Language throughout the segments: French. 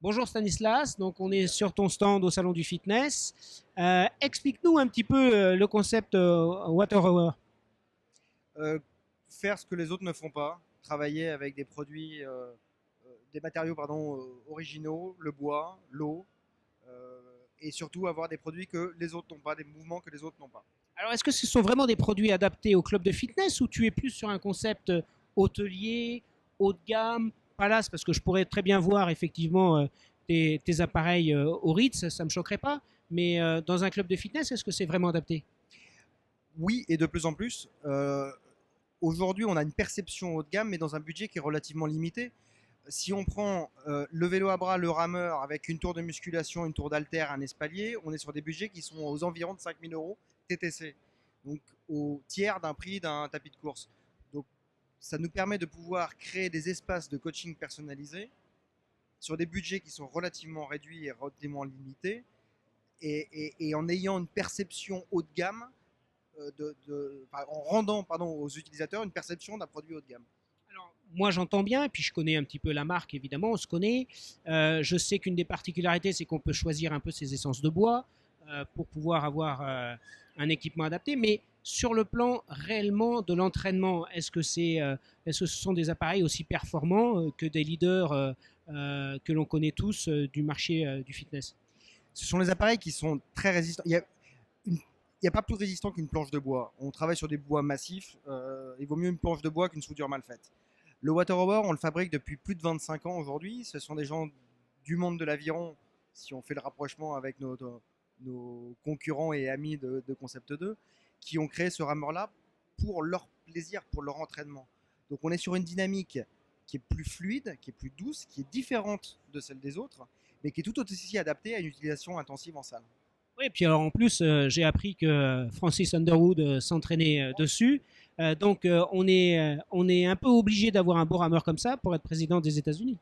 Bonjour Stanislas, donc on est sur ton stand au Salon du Fitness. Explique-nous un petit peu le concept Water Hour. Euh, Faire ce que les autres ne font pas, travailler avec des produits, des matériaux pardon, originaux, le bois, l'eau, et surtout avoir des produits que les autres n'ont pas, des mouvements que les autres n'ont pas. Alors est-ce que ce sont vraiment des produits adaptés au club de fitness ou tu es plus sur un concept hôtelier, haut de gamme, palace? Parce que je pourrais très bien voir effectivement tes appareils au Ritz, ça ne me choquerait pas. Mais dans un club de fitness, est-ce que c'est vraiment adapté? Oui, et de plus en plus, aujourd'hui on a une perception haut de gamme, mais dans un budget qui est relativement limité. Si on prend le vélo à bras, le rameur, avec une tour de musculation, une tour d'haltère, un espalier, on est sur des budgets qui sont aux environs de 5 000 euros TTC. Donc au tiers d'un prix d'un tapis de course. Donc ça nous permet de pouvoir créer des espaces de coaching personnalisés sur des budgets qui sont relativement réduits et relativement limités, et en ayant une perception haut de gamme, en rendant aux utilisateurs une perception d'un produit haut de gamme. Alors, moi, j'entends bien, et puis je connais un petit peu la marque, évidemment, on se connaît. Je sais qu'une des particularités, c'est qu'on peut choisir un peu ses essences de bois pour pouvoir avoir un équipement adapté. Mais sur le plan réellement de l'entraînement, est-ce que ce sont des appareils aussi performants que des leaders que l'on connaît tous du marché du fitness? Ce sont les appareils qui sont très résistants. Il n'y a pas plus résistant qu'une planche de bois. On travaille sur des bois massifs. Il vaut mieux une planche de bois qu'une soudure mal faite. Le Water Hour, on le fabrique depuis plus de 25 ans aujourd'hui. Ce sont des gens du monde de l'aviron, si on fait le rapprochement avec nos concurrents et amis de Concept 2, qui ont créé ce rameur-là pour leur plaisir, pour leur entraînement. Donc on est sur une dynamique qui est plus fluide, qui est plus douce, qui est différente de celle des autres, mais qui est tout aussi adaptée à une utilisation intensive en salle. Oui, puis alors en plus, j'ai appris que Francis Underwood s'entraînait dessus. On est un peu obligé d'avoir un beau rameur comme ça pour être président des États-Unis.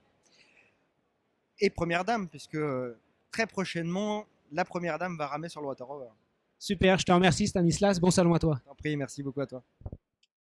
Et première dame, puisque très prochainement, la première dame va ramer sur le Water Hour. Super, je te remercie Stanislas. Bon salon à toi. T'en prie, merci beaucoup à toi.